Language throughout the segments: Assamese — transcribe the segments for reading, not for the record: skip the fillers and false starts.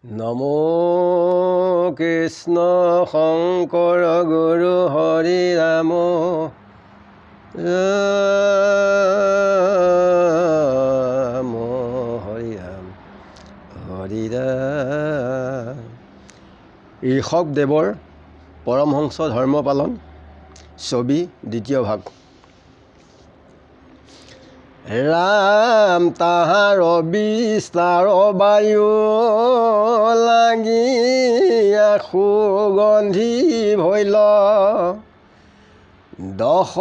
নমো কৃষ্ণ শংকৰ গুৰু হৰি ৰাম ৰাম হৰি ৰাম হৰি ৰাম। ঋষভদেৱৰ পৰমহংস ধৰ্ম পালন ছবি দ্বিতীয় ভাগ। ৰাম তাহাৰ বিস্তাৰ বায়ু লাগি সুগন্ধি ভৈল দশ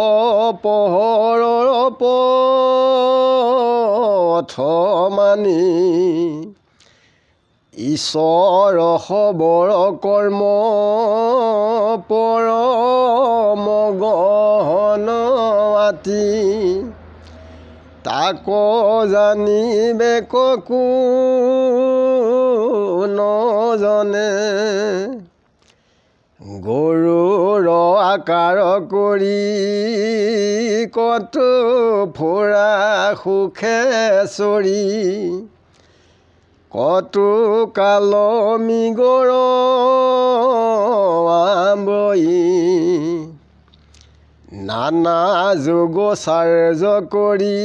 পোহৰৰ পথ মানি ঈশ্বৰ খবৰ কৰ্ম পৰম গহন আতি তাক জানিবে নজনে গৰুৰ আকাৰ কৰি কত ফুৰা সুখে চৰি কতো কাল মিগৰ আম্বই নানা যোগ চাৰ্য কৰি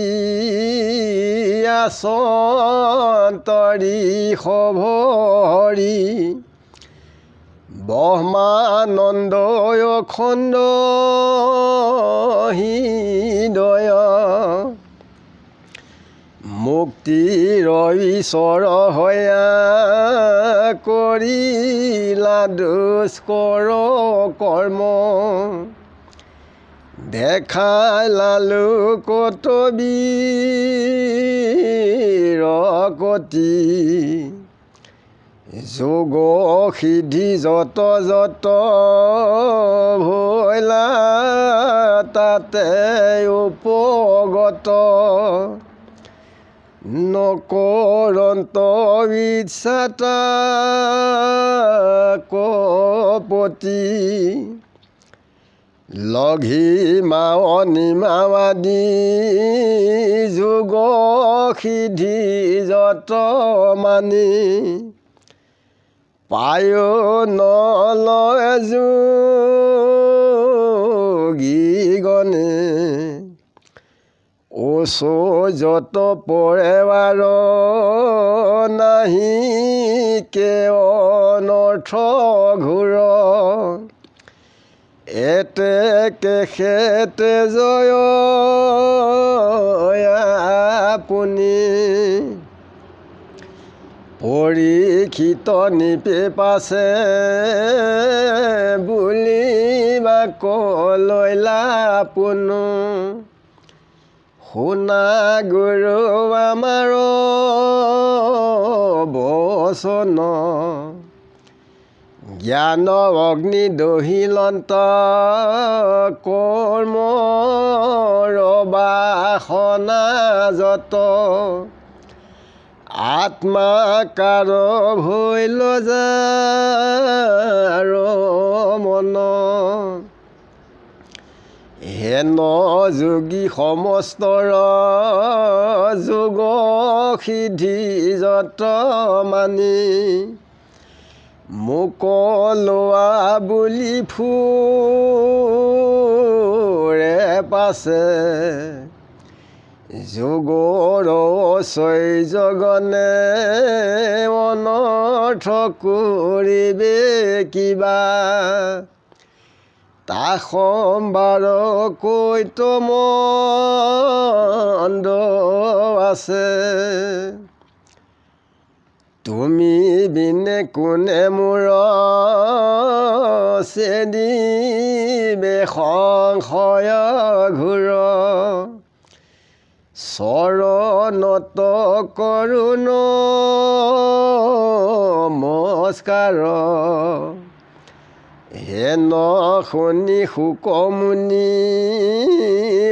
আচন্তৰি সভৰি ব্ৰহ্মানন্দ অখণ্ড হৃদয় মুক্তিৰ ঈশ্বৰ হয়া কৰিলা দুষ্কৰ কৰ্ম দেখালা লোকত বীৰকতি যোগ সিদ্ধি যত যত ভৈলা তাতে উপগত নকৰন্ত ইচ্ছা কপতি লঘিমা অনিমাবাদী যোগ সিদ্ধি যত মানি পায় নলয় যোগীগণে ওচো যত পৰেবাৰ নাহি কে অনৰ্থ ঘূৰ এতে কেখেতে জয় আপুনি পৰীক্ষিত নিপে পাছে বুলিবাক লৈলা পুনু শুনা গুৰু আমাৰ বচন জ্ঞান অগ্নি দহিলন্ত কৰ্মৰ বাসনা যত আত্মাকাৰ ভৈল যাৰ মন হেন যোগী সমস্তৰ যোগ সিদ্ধি যত মানি মোক লোৱা বুলি ফুৰে পাছে যোগৰ চৈজগনে অনৰ্থ কৰিবে কিবা তা সম্বাৰ কৈত মন্দ আছে তুমি বিনে কোনে মোৰ চেদিবে সংশয় ঘূৰ চৰণত কৰো নমস্কাৰ হেন শুনি শুকমুনি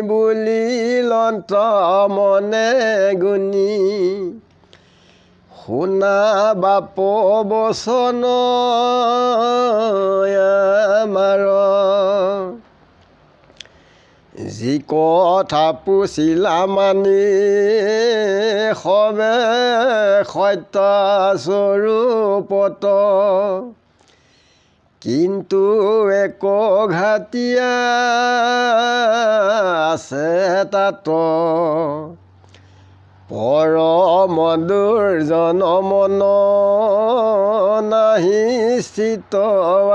বুলিলন্ত মনে গুণি শুনা বাপ বচন আমাৰ যি কথা পুছিলা মানি সবে সত্য স্বৰূপত কিন্তু এক ঘাটিয়া আছে তাত পৰমদুৰ্জন মন নাহি স্থিত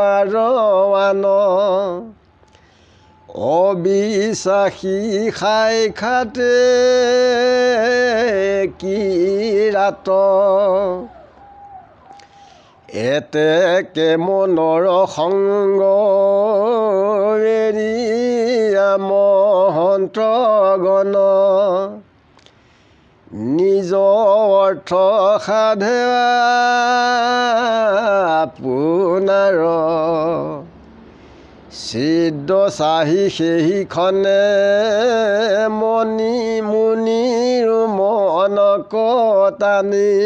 আৰৱান অবিশ্বাসী খাই খাতে কি ৰাত এতেকে মনৰ সংগ এৰি মহন্তগণ নিজ অৰ্থ সাধে আপোনাৰ সিদ্ধ চাহি সেইখনে মণি মুনিৰ মন কটানি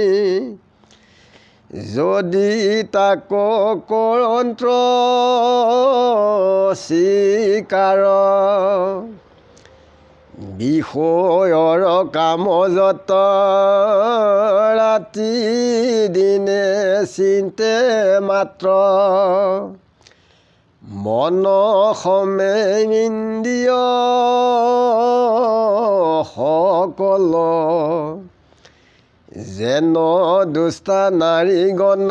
যদি তাক কৰন্ত্ৰ স্বীকাৰ বিষয়ৰ কাম যত ৰাতি দিনে চিন্তে মাত্ৰ মন সমেই ইন্দ্ৰিয় সকল যেন দুষ্টা নাৰীগণ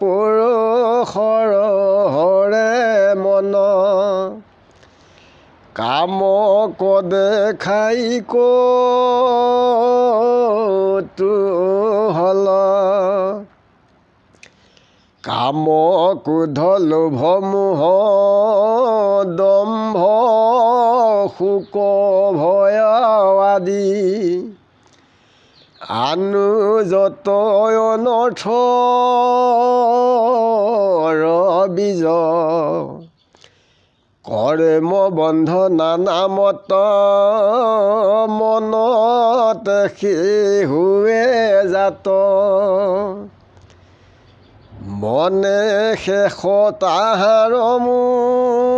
পুৰুষৰ হৰে মন কাম কদেখাই কৌতূহল কাম ক্ৰোধ লোভ মোহ দম্ভ শোক ভয় আদি আনু যত অনৰ্থৰ বীজ কৰ্ম বন্ধ নানামত মনত শেহুৱে জাত মনে শেষ তাহাৰ মূল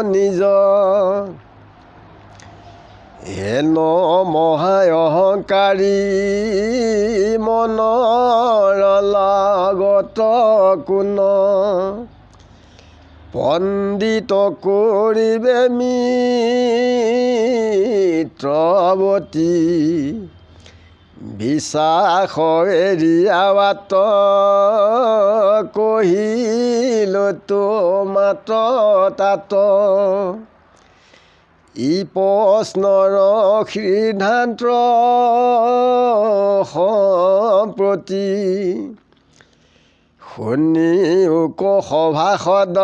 নিজ হেন মহায় অহংকাৰী মনৰ লাগত কোন পণ্ডিত কৰিবে মিত্ৰৱতী বিশ্বাস এৰিয়াৱাত কহিলো তো মাত তাত ই প্ৰশ্নৰ সিদ্ধান্ত সম্প্ৰতি শুনি উক সভাসদ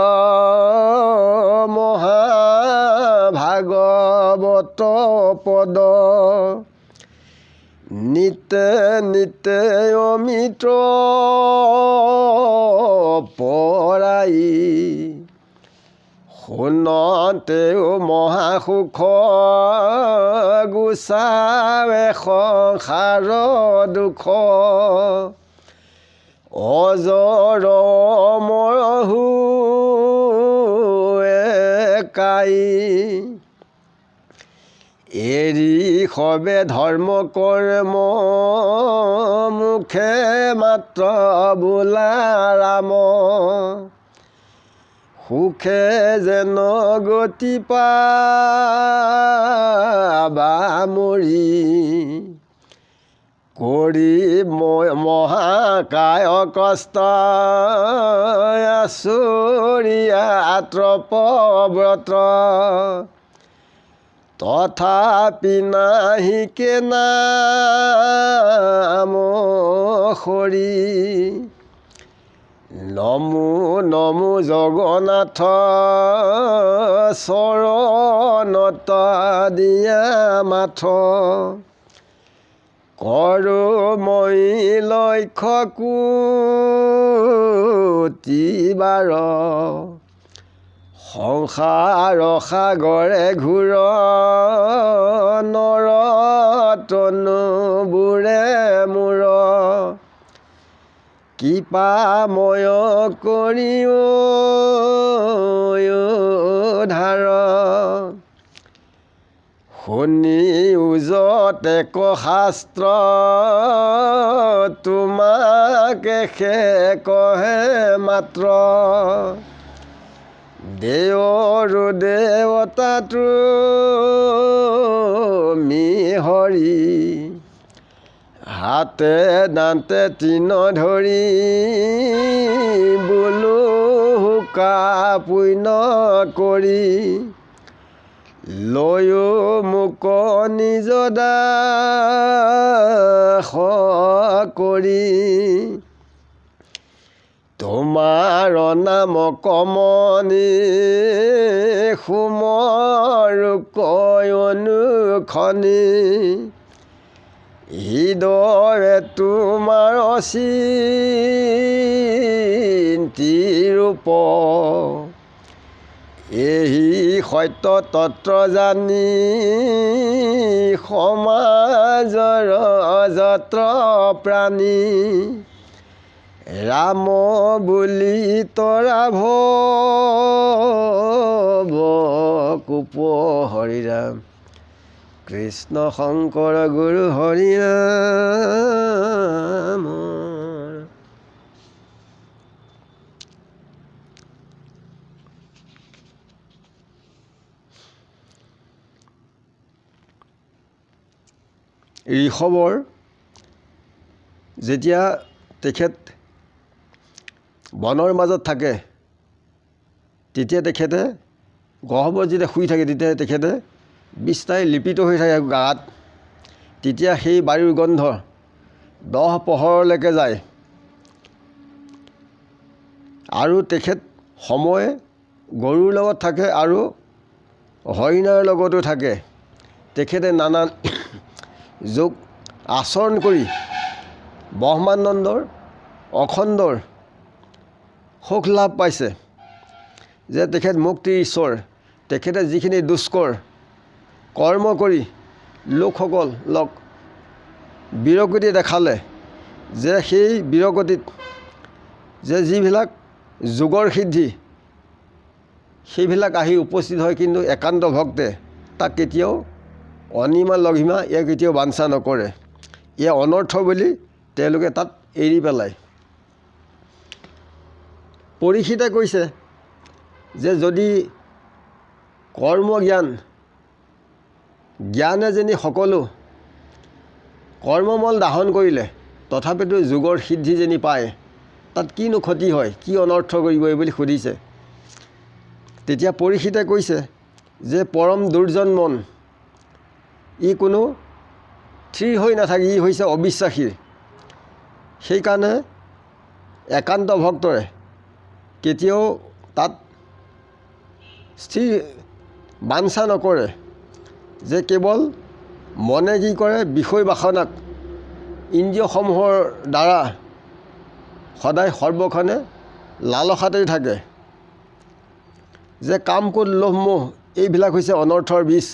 মহাভাগৱত পদ নিতে নিতে অমিত্ৰ পৰাই শুনতেও মহাসুখ গুচাৱে সংসাৰ দুখ অজৰ মৰহু একাই এৰি সবে ধৰ্ম কৰ্ম মুখে মাত্ৰ বোলা ৰাম সুখে যেন গতি পাবা মৰি কৰি মহাকায় কষ্ট আচুৰিয়া তপব্ৰত তথাপি নাহিকে নাম হৰি নমো নমো জগন্নাথ চৰণত দিয়া মাথ কৰো মই লক্ষ্য কোটিবাৰ সংসাৰ সাগৰে ঘূৰ নৰ তনুবোৰে মূৰ কৃপাময় কৰি ধাৰ শুনি উজতে শাস্ত্ৰ তোমাকে কহে মাত্ৰ দেৱৰো দেৱতা তুমি হৰি হাতে দাঁতে তিন ধৰি বোলো হুকা পুণ্য কৰি লৈও মোক নিজ দাস কৰি তোমাৰ নাম কমনি সুমৰ অনুখনি হৃদয়ে তোমাৰ চিন্তি ৰূপ এই সত্য তত্ত্ব জানি সমাজৰ যত্ৰ প্ৰাণী ৰাম বুলি তৰা ভৱ হৰি ৰাম কৃষ্ণ শংকৰ গুৰু হৰি ৰাম। ঋষভৰ যেতিয়া তেখেত বনৰ মাজত থাকে তেতিয়া তেখেতে গহ্বৰত যেতিয়া শুই থাকে তেতিয়া তেখেতে বিস্তাই লিপিত হৈ থাকে গাত তেতিয়া সেই বায়ুৰ গন্ধ 10 পহৰলৈকে যায় আৰু তেখেত সময়ে গৰুৰ লগত থাকে আৰু হৰিণাৰ লগতো থাকে তেখেতে নানান যোগ আচৰণ কৰি ব্ৰহ্মানন্দৰ অখণ্ডৰ সুখ লাভ পাইছে যে তেখেত মুক্তিৰ ঈশ্বৰ তেখেতে যিখিনি দুষ্কৰ কৰ্ম কৰি লোকসকলক বিৰগতি দেখালে যে সেই বিৰগতিত যে যিবিলাক যোগৰ সিদ্ধি সেইবিলাক আহি উপস্থিত হয় কিন্তু একান্ত ভক্তে তাক কেতিয়াও অনিমা লঘিমা ইয়াক কেতিয়াও বাঞ্ছা নকৰে এয়া অনৰ্থ বুলি তেওঁলোকে তাত এৰি পেলায়। পৰীক্ষিতে কৈছে যে যদি কৰ্মজ্ঞান জ্ঞানে যেনি সকলো কৰ্মমল দাহন কৰিলে তথাপিতো যোগৰ সিদ্ধি যেনি পায় তাত কিনো ক্ষতি হয় কি অনৰ্থ কৰিব বুলি সুধিছে তেতিয়া পৰীক্ষিতে কৈছে যে পৰম দুৰ্জন মন ই কোনো স্থিৰ হৈ নাথাকে ই হৈছে অবিশ্বাসী সেইকাৰণে একান্ত ভক্তৰে কেতিয়াও তাত স্থিৰ বাঞ্ছা নকৰে যে কেৱল মনে কি কৰে বিষয় বাসনাক ইন্দ্ৰিয়সমূহৰ দ্বাৰা সদায় সৰ্বক্ষণে লালসাতেই থাকে যে কাম ক্ৰোধ লোভ মোহ এইবিলাক হৈছে অনৰ্থৰ বীজ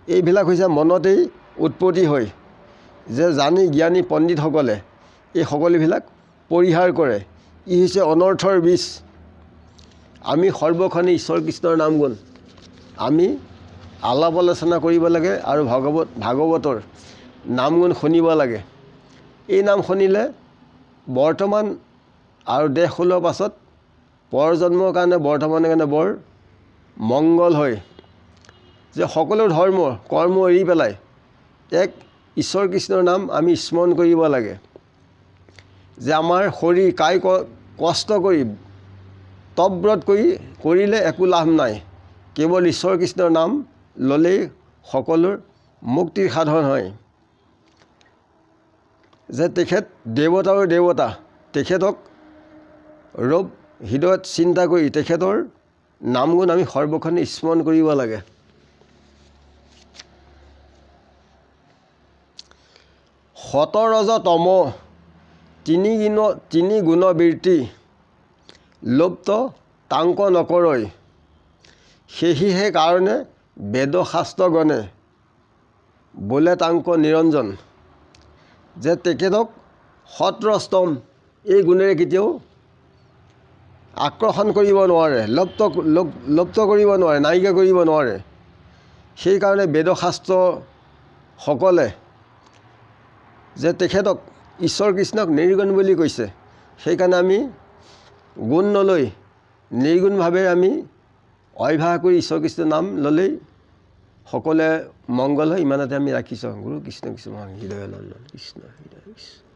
এইবিলাক হৈছে মনতেই উৎপত্তি হয় যে জানি জ্ঞানী পণ্ডিতসকলে এই সকলোবিলাক পৰিহাৰ কৰে ই হৈছে অনৰ্থৰ বীজ আমি সৰ্বক্ষণে ঈশ্বৰ কৃষ্ণৰ নাম গুণ আমি আলাপ আলোচনা কৰিব লাগে আৰু ভাগৱতৰ নাম গুণ শুনিব লাগে এই নাম শুনিলে বৰ্তমান আৰু দেশ খোলৰ পাছত পৰজন্মৰ কাৰণে বৰ্তমানৰ কাৰণে বৰ মংগল হয় যে সকলো ধৰ্ম কৰ্ম এৰি পেলাই এক ঈশ্বৰ কৃষ্ণৰ নাম আমি স্মৰণ কৰিব লাগে যে আমাৰ শৰীৰ কায় কষ্ট কৰি তব্ৰত কৰিলে একো লাভ নাই কেৱল ঈশ্বৰ কৃষ্ণৰ নাম ল'লেই সকলোৰ মুক্তিৰ সাধন হয় যে তেখেত দেৱতাৰো দেৱতা তেখেতক ৰূপ হৃদয়ত চিন্তা কৰি তেখেতৰ নাম গুণ আমি সৰ্বক্ষণে স্মৰণ কৰিব লাগে। সতৰজ তম তিনি গুণ বৃত্তি লোপ্ত তাংক নকৰৈ সেহিহে কাৰণে বেদশাস্ত্ৰগণে বোলে তাংক নিৰঞ্জন যে তেখেতক সতৰস্তম এই গুণেৰে কেতিয়াও আকৰ্ষণ কৰিব নোৱাৰে, লুপ্ত কৰিব নোৱাৰে, নাইকিয়া কৰিব নোৱাৰে। সেইকাৰণে বেদশাস্ত্ৰসকলে যে তেখেতক ঈশ্বৰ কৃষ্ণক নিৰ্গুণ বুলি কৈছে। সেইকাৰণে আমি গুণ নলৈ নিৰ্গুণভাৱে আমি অভ্যাস কৰি ঈশ্বৰ কৃষ্ণৰ নাম ল'লেই সকলোৱে মংগল হয়। ইমানতে আমি ৰাখিছোঁ। গুৰু কৃষ্ণ কৃষ্ণ হৃদয় নন্দন কৃষ্ণ হৃদয় কৃষ্ণ।